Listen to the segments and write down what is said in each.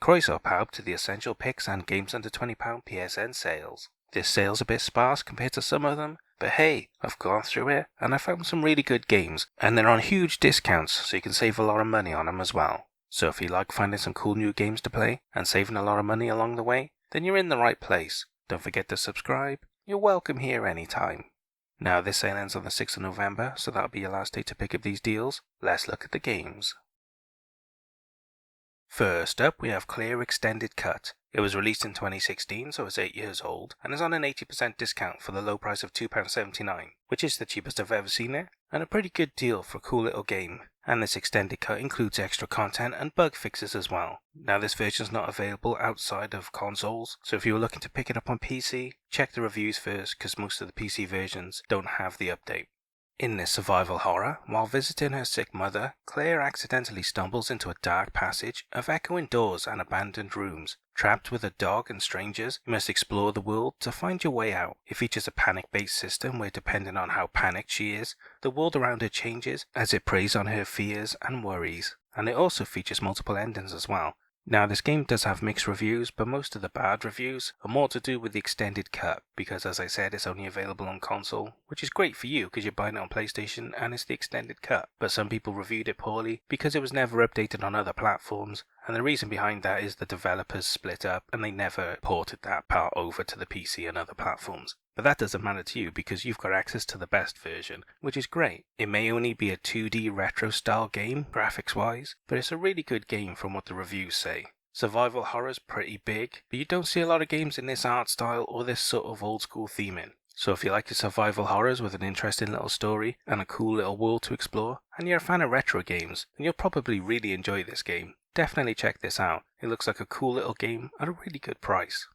Croys up out to the essential picks and games under £20 PSN sales. This sale's a bit sparse compared to some of them, but hey, I've gone through it and I found some really good games, and they're on huge discounts so you can save a lot of money on them as well. So if you like finding some cool new games to play and saving a lot of money along the way, then you're in the right place. Don't forget to subscribe. You're welcome here anytime. Now this sale ends on the 6th of November, so that'll be your last day to pick up these deals. Let's look at the games. First up, we have Clear Extended Cut. It was released in 2016, so it's 8 years old, and is on an 80% discount for the low price of £2.79, which is the cheapest I've ever seen it, and a pretty good deal for a cool little game. And this extended cut includes extra content and bug fixes as well. Now this version is not available outside of consoles, so if you were looking to pick it up on PC, check the reviews first because most of the PC versions don't have the update. In this survival horror, while visiting her sick mother, Claire accidentally stumbles into a dark passage of echoing doors and abandoned rooms. Trapped with a dog and strangers, you must explore the world to find your way out. It features a panic-based system where, depending on how panicked she is, the world around her changes as it preys on her fears and worries. And it also features multiple endings as well. Now this game does have mixed reviews, but most of the bad reviews are more to do with the extended cut, because as I said it's only available on console, which is great for you because you're buying it on PlayStation and it's the extended cut. But some people reviewed it poorly because it was never updated on other platforms, and the reason behind that is the developers split up and they never ported that part over to the PC and other platforms. But that doesn't matter to you because you've got access to the best version, which is great. It may only be a 2D retro style game, graphics wise, but it's a really good game from what the reviews say. Survival horror's pretty big, but you don't see a lot of games in this art style or this sort of old school theming. So if you like your survival horrors with an interesting little story and a cool little world to explore, and you're a fan of retro games, then you'll probably really enjoy this game. Definitely check this out. It looks like a cool little game at a really good price.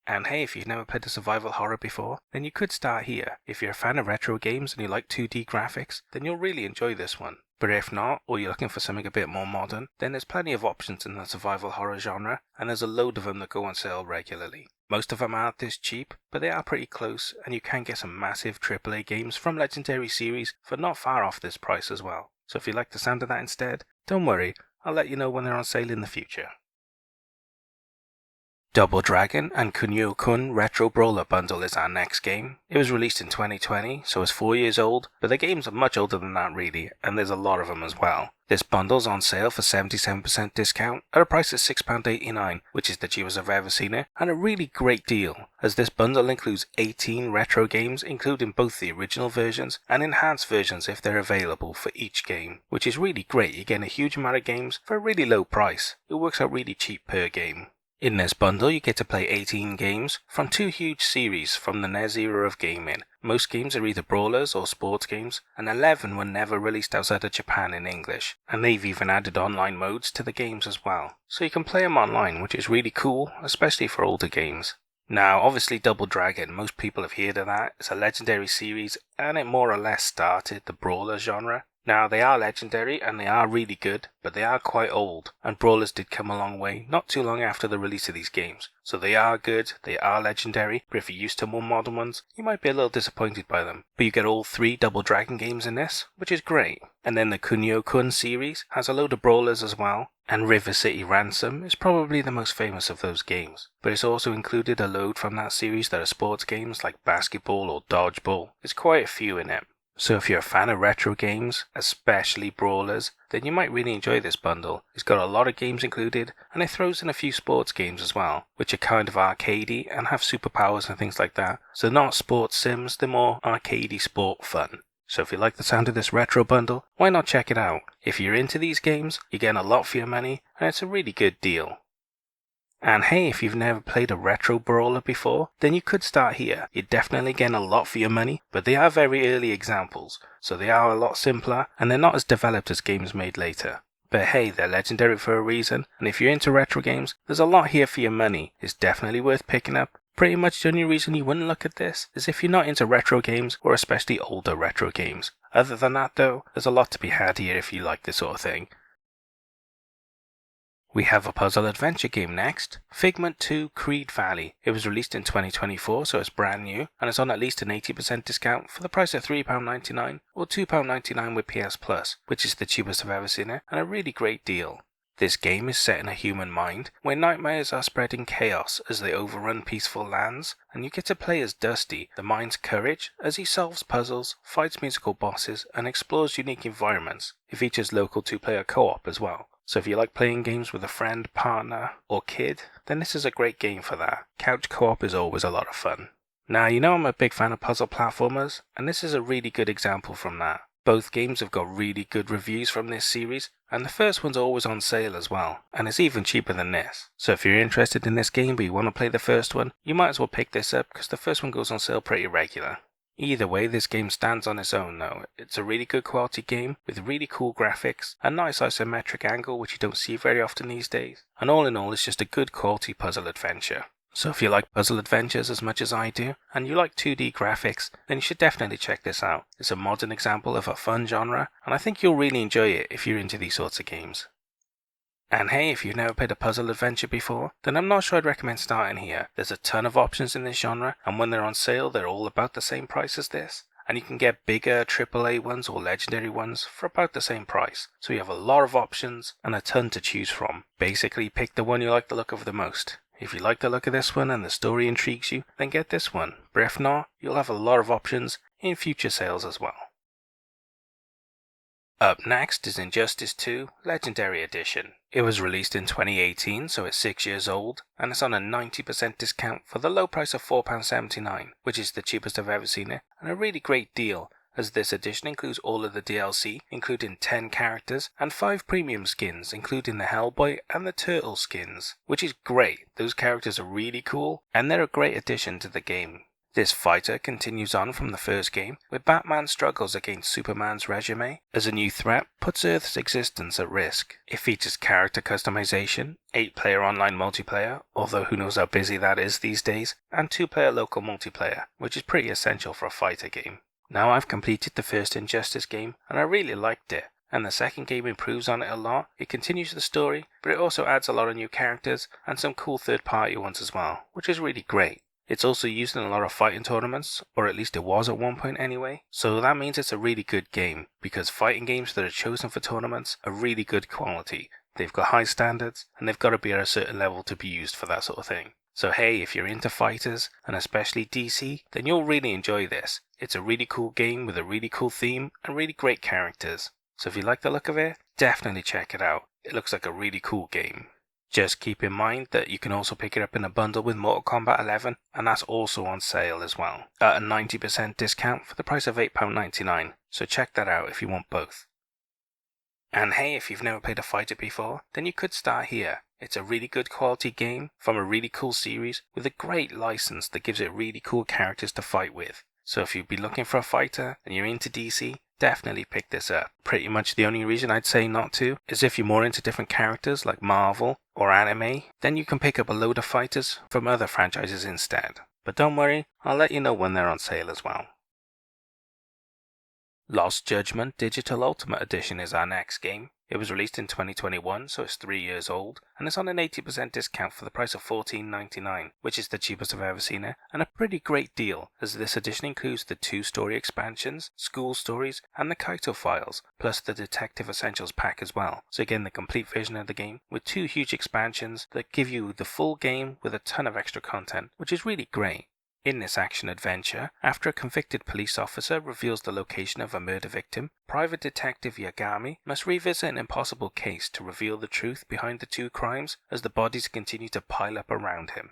And hey, if you've never played a survival horror before, then you could start here. If you're a fan of retro games and you like 2D graphics, then you'll really enjoy this one. But if not, or you're looking for something a bit more modern, then there's plenty of options in the survival horror genre, and there's a load of them that go on sale regularly. Most of them aren't this cheap, but they are pretty close, and you can get some massive AAA games from Legendary series for not far off this price as well. So if you like the sound of that instead, don't worry, I'll let you know when they're on sale in the future. Double Dragon and Kunio-kun Retro Brawler Bundle is our next game. It was released in 2020, so it's 4 years old, but the games are much older than that really, and there's a lot of them as well. This bundle's on sale for 77% discount at a price of £6.89, which is the cheapest I've ever seen it, and a really great deal, as this bundle includes 18 retro games, including both the original versions and enhanced versions if they're available for each game, which is really great. You're getting a huge amount of games for a really low price. It works out really cheap per game. In this bundle, you get to play 18 games from 2 huge series from the NES era of gaming. Most games are either brawlers or sports games, and 11 were never released outside of Japan in English, and they've even added online modes to the games as well. So you can play them online, which is really cool, especially for older games. Now, obviously Double Dragon, most people have heard of that. It's a Legendary series, and it more or less started the brawler genre. Now, they are legendary and they are really good, but they are quite old, and brawlers did come a long way not too long after the release of these games. So they are good, they are legendary, but if you're used to more modern ones, you might be a little disappointed by them. But you get all 3 Double Dragon games in this, which is great. And then the Kunio-kun series has a load of brawlers as well, and River City Ransom is probably the most famous of those games. But it's also included a load from that series that are sports games like basketball or dodgeball. There's quite a few in it. So if you're a fan of retro games, especially brawlers, then you might really enjoy this bundle. It's got a lot of games included, and it throws in a few sports games as well, which are kind of arcadey and have superpowers and things like that. So they're not sports sims, they're more arcadey sport fun. So if you like the sound of this retro bundle, why not check it out? If you're into these games, you're getting a lot for your money, and it's a really good deal. And hey, if you've never played a retro brawler before, then you could start here. You're definitely getting a lot for your money, but they are very early examples, so they are a lot simpler, and they're not as developed as games made later. But hey, they're legendary for a reason, and if you're into retro games, there's a lot here for your money. It's definitely worth picking up. Pretty much the only reason you wouldn't look at this is if you're not into retro games, or especially older retro games. Other than that though, there's a lot to be had here if you like this sort of thing. We have a puzzle adventure game next, Figment 2 Creed Valley. It was released in 2024, so it's brand new, and it's on at least an 80% discount for the price of £3.99 or £2.99 with PS Plus, which is the cheapest I've ever seen it, and a really great deal. This game is set in a human mind where nightmares are spreading chaos as they overrun peaceful lands, and you get to play as Dusty, the mind's courage, as he solves puzzles, fights musical bosses, and explores unique environments. It features local 2-player co-op as well. So if you like playing games with a friend, partner, or kid, then this is a great game for that. Couch co-op is always a lot of fun. Now, you know I'm a big fan of puzzle platformers, and this is a really good example from that. Both games have got really good reviews from this series, and the first one's always on sale as well, and it's even cheaper than this. So if you're interested in this game but you want to play the first one, you might as well pick this up because the first one goes on sale pretty regular. Either way, this game stands on its own though. It's a really good quality game with really cool graphics, a nice isometric angle which you don't see very often these days, and all in all it's just a good quality puzzle adventure. So if you like puzzle adventures as much as I do, and you like 2D graphics, then you should definitely check this out. It's a modern example of a fun genre, and I think you'll really enjoy it if you're into these sorts of games. And hey, if you've never played a puzzle adventure before, then I'm not sure I'd recommend starting here. There's a ton of options in this genre, and when they're on sale, they're all about the same price as this. And you can get bigger AAA ones or legendary ones for about the same price. So you have a lot of options and a ton to choose from. Basically, pick the one you like the look of the most. If you like the look of this one and the story intrigues you, then get this one. But if not, you'll have a lot of options in future sales as well. Up next is Injustice 2 Legendary Edition. It was released in 2018, so it's 6 years old, and it's on a 90% discount for the low price of £4.79, which is the cheapest I've ever seen it, and a really great deal, as this edition includes all of the DLC, including 10 characters, and 5 premium skins, including the Hellboy and the Turtle skins, which is great. Those characters are really cool, and they're a great addition to the game. This fighter continues on from the first game, where Batman struggles against Superman's regime as a new threat puts Earth's existence at risk. It features character customization, 8-player online multiplayer, although who knows how busy that is these days, and 2-player local multiplayer, which is pretty essential for a fighter game. Now I've completed the first Injustice game, and I really liked it, and the second game improves on it a lot. It continues the story, but it also adds a lot of new characters and some cool third-party ones as well, which is really great. It's also used in a lot of fighting tournaments, or at least it was at one point anyway, so that means it's a really good game, because fighting games that are chosen for tournaments are really good quality. They've got high standards, and they've got to be at a certain level to be used for that sort of thing. So hey, if you're into fighters, and especially DC, then you'll really enjoy this. It's a really cool game with a really cool theme, and really great characters. So if you like the look of it, definitely check it out. It looks like a really cool game. Just keep in mind that you can also pick it up in a bundle with Mortal Kombat 11, and that's also on sale as well, at a 90% discount for the price of £8.99, so check that out if you want both. And hey, if you've never played a fighter before, then you could start here. It's a really good quality game from a really cool series with a great license that gives it really cool characters to fight with. So if you'd be looking for a fighter and you're into DC, definitely pick this up. Pretty much the only reason I'd say not to is if you're more into different characters like Marvel or anime, then you can pick up a load of fighters from other franchises instead. But don't worry, I'll let you know when they're on sale as well. Lost Judgment Digital Ultimate Edition is our next game. It was released in 2021, so it's 3 years old, and it's on an 80% discount for the price of $14.99, which is the cheapest I've ever seen it, and a pretty great deal, as this edition includes the 2 story expansions, school stories, and the Kaito files, plus the Detective Essentials pack as well. So again, the complete version of the game, with 2 huge expansions that give you the full game with a ton of extra content, which is really great. In this action-adventure, after a convicted police officer reveals the location of a murder victim, Private Detective Yagami must revisit an impossible case to reveal the truth behind the 2 crimes as the bodies continue to pile up around him.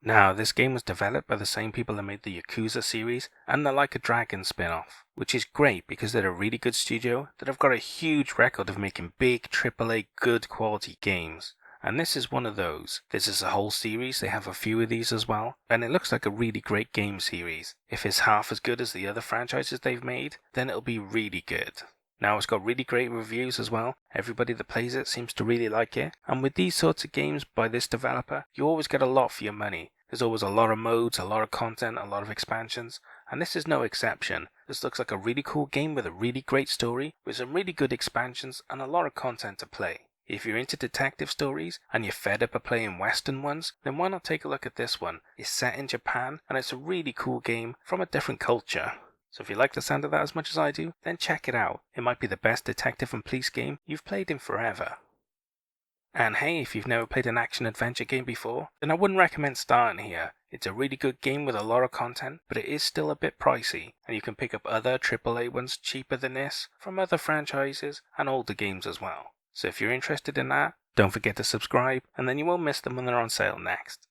Now, this game was developed by the same people that made the Yakuza series and the Like a Dragon spin-off, which is great because they're a really good studio that have got a huge record of making big AAA good quality games. And this is one of those. This is a whole series, they have a few of these as well, and it looks like a really great game series. If it's half as good as the other franchises they've made, then it'll be really good. Now it's got really great reviews as well, everybody that plays it seems to really like it, and with these sorts of games by this developer, you always get a lot for your money. There's always a lot of modes, a lot of content, a lot of expansions, and this is no exception. This looks like a really cool game with a really great story, with some really good expansions and a lot of content to play. If you're into detective stories and you're fed up of playing Western ones, then why not take a look at this one? It's set in Japan and it's a really cool game from a different culture. So if you like the sound of that as much as I do, then check it out. It might be the best detective and police game you've played in forever. And hey, if you've never played an action-adventure game before, then I wouldn't recommend starting here. It's a really good game with a lot of content, but it is still a bit pricey, and you can pick up other AAA ones cheaper than this from other franchises and older games as well. So if you're interested in that, don't forget to subscribe, and then you won't miss them when they're on sale next.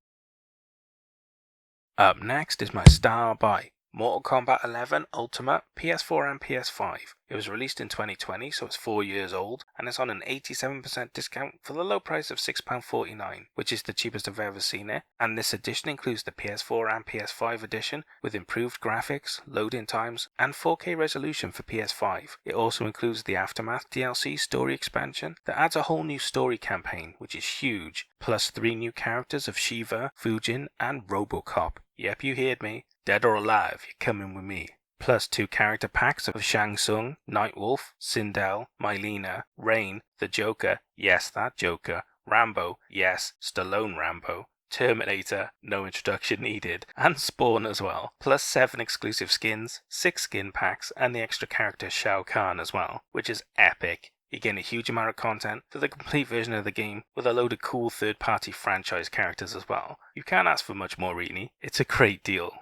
Up next is my star buy, Mortal Kombat 11 Ultimate, PS4 and PS5. It was released in 2020, so it's 4 years old, and it's on an 87% discount for the low price of £6.49, which is the cheapest I've ever seen it, and this edition includes the PS4 and PS5 edition with improved graphics, loading times, and 4K resolution for PS5. It also includes the Aftermath DLC story expansion that adds a whole new story campaign, which is huge, plus 3 new characters of Shiva, Fujin, and Robocop. Yep, you heard me. Dead or alive, you're coming with me. Plus 2 character packs of Shang Tsung, Nightwolf, Sindel, Mylena, Rain, the Joker, yes that Joker, Rambo, yes, Stallone Rambo, Terminator, no introduction needed, and Spawn as well. Plus 7 exclusive skins, 6 skin packs, and the extra character Shao Kahn as well, which is epic. You get a huge amount of content for the complete version of the game with a load of cool third-party franchise characters as well. You can't ask for much more really, it's a great deal.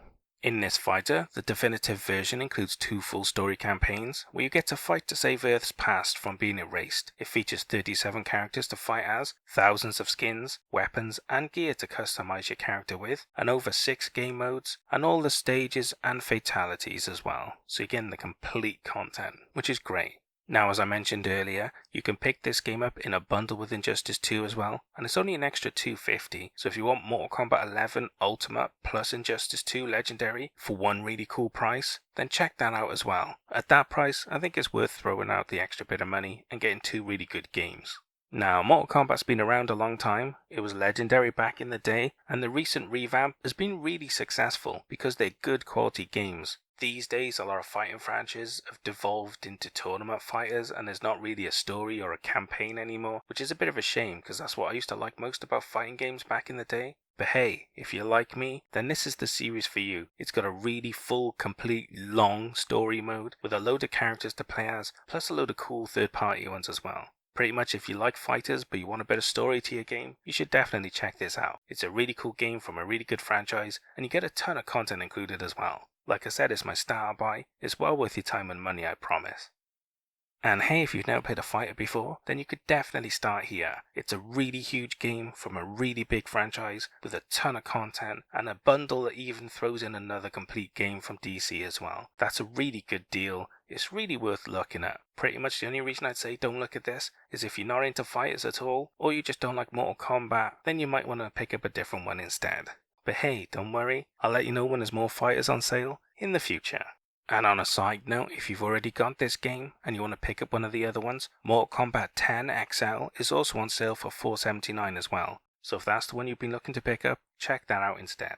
In this fighter, the definitive version includes 2 full story campaigns, where you get to fight to save Earth's past from being erased. It features 37 characters to fight as, thousands of skins, weapons and gear to customize your character with, and over 6 game modes, and all the stages and fatalities as well, so you're getting the complete content, which is great. Now, as I mentioned earlier, you can pick this game up in a bundle with Injustice 2 as well, and it's only an extra $2.50, so if you want Mortal Kombat 11 Ultimate plus Injustice 2 Legendary for one really cool price, then check that out as well. At that price, I think it's worth throwing out the extra bit of money and getting 2 really good games. Now, Mortal Kombat's been around a long time, it was legendary back in the day, and the recent revamp has been really successful because they're good quality games. These days, a lot of fighting franchises have devolved into tournament fighters, and there's not really a story or a campaign anymore, which is a bit of a shame because that's what I used to like most about fighting games back in the day. But hey, if you're like me, then this is the series for you. It's got a really full, complete, long story mode with a load of characters to play as, plus a load of cool third-party ones as well. Pretty much if you like fighters but you want a better story to your game, you should definitely check this out. It's a really cool game from a really good franchise, and you get a ton of content included as well. Like I said, it's my star buy. It's well worth your time and money, I promise. And hey, if you've never played a fighter before, then you could definitely start here. It's a really huge game from a really big franchise with a ton of content and a bundle that even throws in another complete game from DC as well. That's a really good deal. It's really worth looking at. Pretty much the only reason I'd say don't look at this is if you're not into fighters at all, or you just don't like Mortal Kombat, then you might want to pick up a different one instead. But hey, don't worry, I'll let you know when there's more fighters on sale in the future. And on a side note, if you've already got this game and you want to pick up one of the other ones, Mortal Kombat 10 XL is also on sale for $4.79 as well. So if that's the one you've been looking to pick up, check that out instead.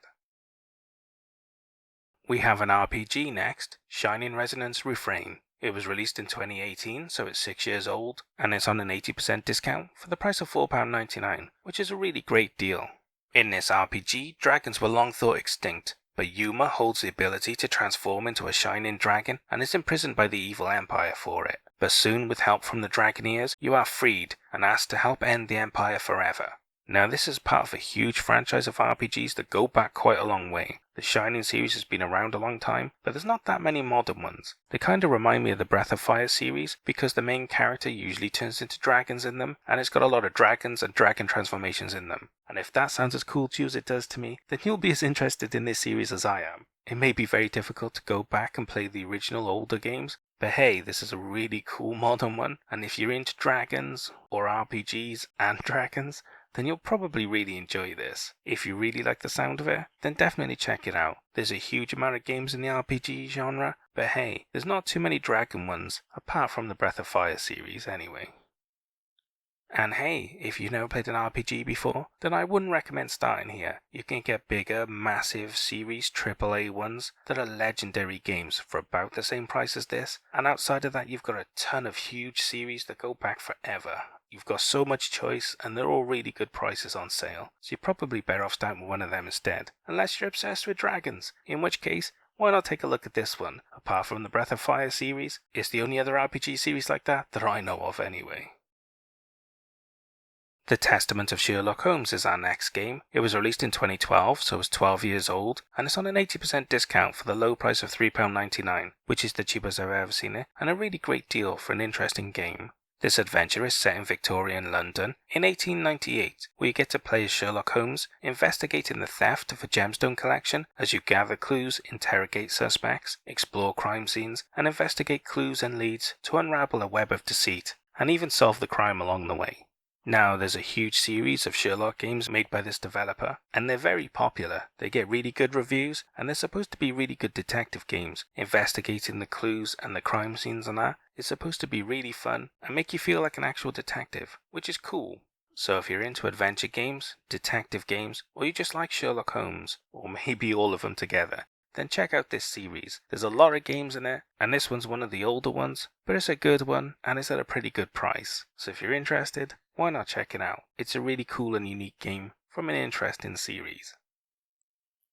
We have an RPG next, Shining Resonance Refrain. It was released in 2018, so it's 6 years old, and it's on an 80% discount for the price of £4.99, which is a really great deal. In this RPG, dragons were long thought extinct, but Yuma holds the ability to transform into a shining dragon and is imprisoned by the evil Empire for it. But soon, with help from the Dragoneers, you are freed and asked to help end the Empire forever. Now this is part of a huge franchise of RPGs that go back quite a long way. The Shining series has been around a long time, but there's not that many modern ones. They kinda remind me of the Breath of Fire series because the main character usually turns into dragons in them, and it's got a lot of dragons and dragon transformations in them. And if that sounds as cool to you as it does to me, then you'll be as interested in this series as I am. It may be very difficult to go back and play the original older games, but hey, this is a really cool modern one, and if you're into dragons, or RPGs and dragons, then you'll probably really enjoy this. If you really like the sound of it, then definitely check it out. There's a huge amount of games in the RPG genre, but hey, there's not too many dragon ones, apart from the Breath of Fire series anyway. And hey, if you've never played an RPG before, then I wouldn't recommend starting here. You can get bigger, massive series AAA ones that are legendary games for about the same price as this, and outside of that you've got a ton of huge series that go back forever. You've got so much choice and they're all really good prices on sale, so you're probably better off starting with one of them instead, unless you're obsessed with dragons, in which case, why not take a look at this one? Apart from the Breath of Fire series, it's the only other RPG series like that I know of anyway. The Testament of Sherlock Holmes is our next game. It was released in 2012, so it's 12 years old, and it's on an 80% discount for the low price of £3.99, which is the cheapest I've ever seen it, and a really great deal for an interesting game. This adventure is set in Victorian London in 1898, where you get to play as Sherlock Holmes, investigating the theft of a gemstone collection as you gather clues, interrogate suspects, explore crime scenes, and investigate clues and leads to unravel a web of deceit, and even solve the crime along the way. Now, there's a huge series of Sherlock games made by this developer, and they're very popular. They get really good reviews, and they're supposed to be really good detective games. Investigating the clues and the crime scenes and that is supposed to be really fun and make you feel like an actual detective, which is cool. So if you're into adventure games, detective games, or you just like Sherlock Holmes, or maybe all of them together, then check out this series. There's a lot of games in it, and this one's one of the older ones, but it's a good one, and it's at a pretty good price. So if you're interested, why not check it out? It's a really cool and unique game from an interesting series.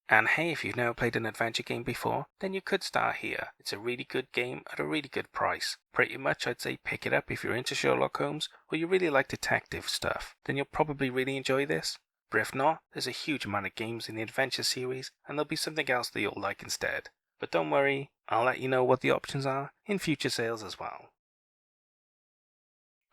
And hey, if you've never played an adventure game before, then you could start here. It's a really good game at a really good price. Pretty much I'd say pick it up if you're into Sherlock Holmes, or you really like detective stuff. Then you'll probably really enjoy this. But if not, there's a huge amount of games in the adventure series, and there'll be something else that you'll like instead. But don't worry, I'll let you know what the options are in future sales as well.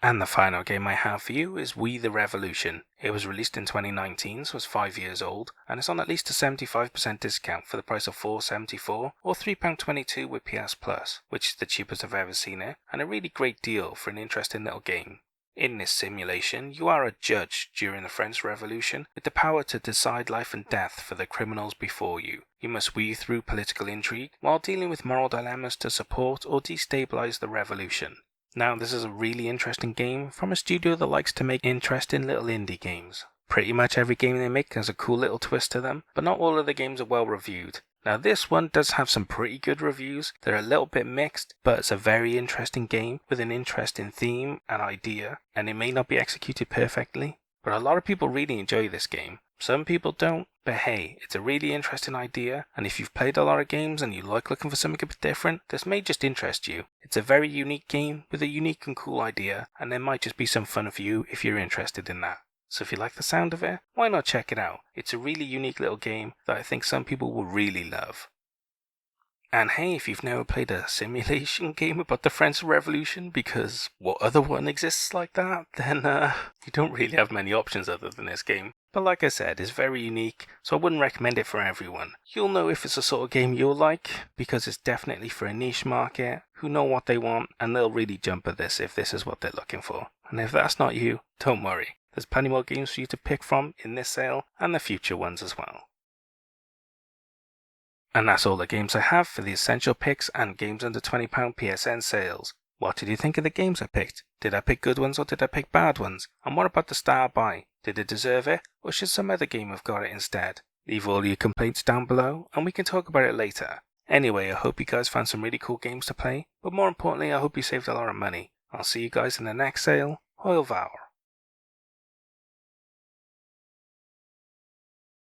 And the final game I have for you is We the Revolution. It was released in 2019, so it's 5 years old, and it's on at least a 75% discount for the price of £4.74 or £3.22 with PS Plus, which is the cheapest I've ever seen it, and a really great deal for an interesting little game. In this simulation, you are a judge during the French Revolution with the power to decide life and death for the criminals before you. You must weave through political intrigue while dealing with moral dilemmas to support or destabilize the revolution. Now, this is a really interesting game from a studio that likes to make interesting little indie games. Pretty much every game they make has a cool little twist to them, but not all of the games are well reviewed. Now, this one does have some pretty good reviews. They're a little bit mixed, but it's a very interesting game with an interesting theme and idea, and it may not be executed perfectly, but a lot of people really enjoy this game. Some people don't, but hey, it's a really interesting idea, and if you've played a lot of games and you like looking for something a bit different, this may just interest you. It's a very unique game with a unique and cool idea, and there might just be some fun for you if you're interested in that. So if you like the sound of it, why not check it out? It's a really unique little game that I think some people will really love. And hey, if you've never played a simulation game about the French Revolution, because what other one exists like that, then you don't really have many options other than this game. But like I said, it's very unique, so I wouldn't recommend it for everyone. You'll know if it's the sort of game you'll like, because it's definitely for a niche market who know what they want, and they'll really jump at this if this is what they're looking for. And if that's not you, don't worry. There's plenty more games for you to pick from in this sale, and the future ones as well. And that's all the games I have for the essential picks and games under £20 PSN sales. What did you think of the games I picked? Did I pick good ones or did I pick bad ones? And what about the star buy? Did it deserve it, or should some other game have got it instead? Leave all your complaints down below and we can talk about it later. Anyway, I hope you guys found some really cool games to play, but more importantly I hope you saved a lot of money. I'll see you guys in the next sale. Au revoir.